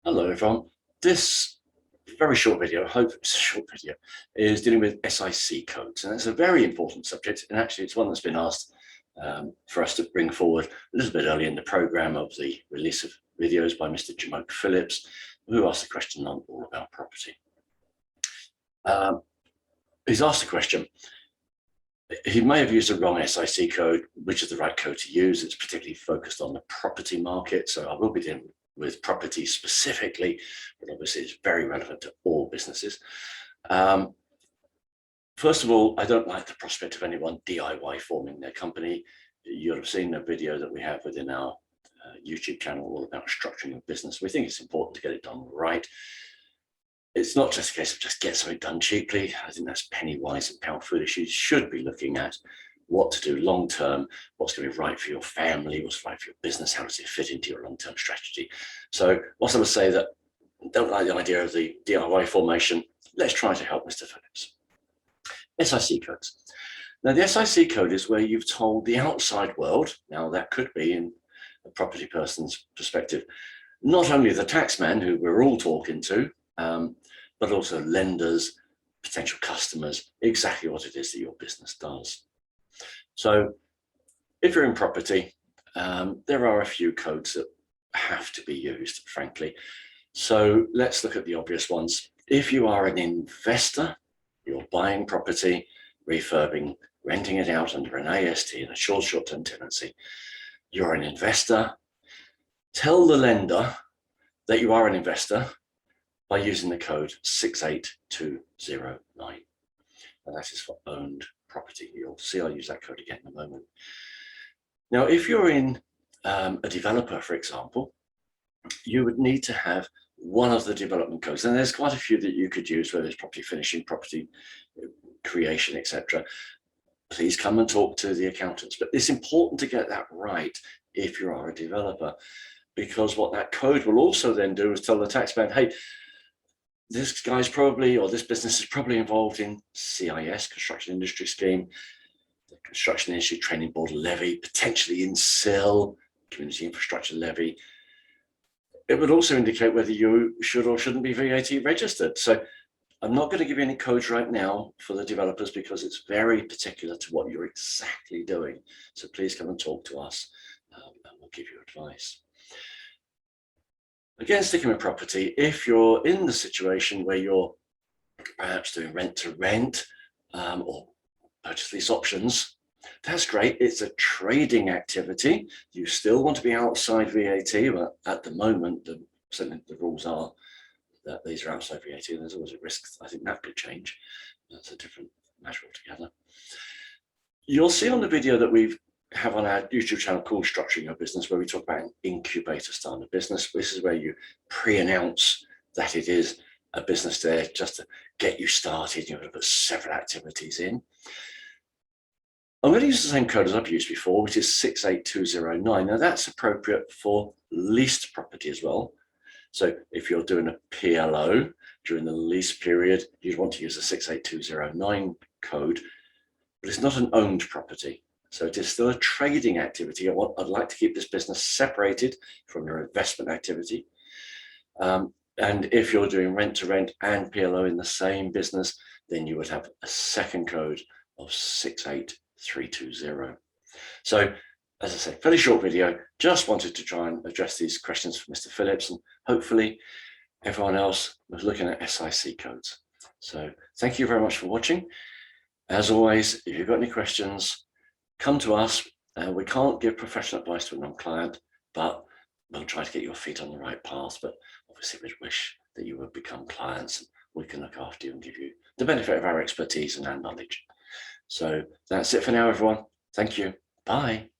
Hello everyone. This very short video, I hope it's a short video, is dealing with SIC codes, and it's a very important subject, and actually it's one that's been asked for us to bring forward a little bit early in the program of the release of videos by Mr. Jamoke Phillips, who asked a question on all about property. He's asked a question. He may have used the wrong SIC code, which is the right code to use. It's particularly focused on the property market, so I will be dealing with property specifically, but obviously it's very relevant to all businesses. First of all, I don't like the prospect of anyone DIY forming their company. You'll have seen a video that we have within our YouTube channel all about structuring a business. We think it's important to get it done right. It's not just a case of just get something done cheaply. I think that's penny wise and pound foolish. You should be looking at what to do long term, what's going to be right for your family, what's right for your business, how does it fit into your long term strategy. So whilst I would say that I don't like the idea of the DIY formation, let's try to help Mr. Phillips. SIC codes. Now the SIC code is where you've told the outside world, now that could be in a property person's perspective, not only the taxman who we're all talking to, but also lenders, potential customers, exactly what it is that your business does. So if you're in property, there are a few codes that have to be used, frankly. So let's look at the obvious ones. If you are an investor, you're buying property, refurbing, renting it out under an AST, an assured short-term tenancy, you're an investor, tell the lender that you are an investor by using the code 68209. And that is for owned property. You'll see I'll use that code again in a moment. Now, if you're in a developer, for example, you would need to have one of the development codes. And there's quite a few that you could use, whether it's property finishing, property creation, etc. Please come and talk to the accountants. But it's important to get that right if you are a developer, because what that code will also then do is tell the taxman, hey, this guy's probably, or this business is probably involved in CIS, Construction Industry Scheme, the Construction Industry Training Board levy, potentially in SIL, Community Infrastructure Levy. It would also indicate whether you should or shouldn't be VAT registered. So I'm not going to give you any codes right now for the developers because it's very particular to what you're exactly doing. So please come and talk to us and we'll give you advice. Again, sticking with property, if you're in the situation where you're perhaps doing rent to rent or purchase lease options, that's great. It's a trading activity. You still want to be outside VAT, but at the moment, certainly the rules are that these are outside VAT, and there's always a risk. I think that could change. That's a different matter altogether. You'll see on the video that we have on our YouTube channel called Structuring Your Business, where we talk about an incubator style of business. This is where you pre-announce that it is a business there just to get you started. You're going to put several activities in. I'm going to use the same code as I've used before, which is 68209. Now that's appropriate for leased property as well. So if you're doing a PLO during the lease period, you'd want to use the 68209 code, but it's not an owned property. So it is still a trading activity. I'd like to keep this business separated from your investment activity. And if you're doing rent to rent and PLO in the same business, then you would have a second code of 68320. So as I said, fairly short video, just wanted to try and address these questions from Mr. Phillips, and hopefully everyone else was looking at SIC codes. So thank you very much for watching. As always, if you've got any questions, come to us. We can't give professional advice to a non-client, but we'll try to get your feet on the right path. But obviously we'd wish that you would become clients and we can look after you and give you the benefit of our expertise and our knowledge. So that's it for now, everyone. Thank you. Bye.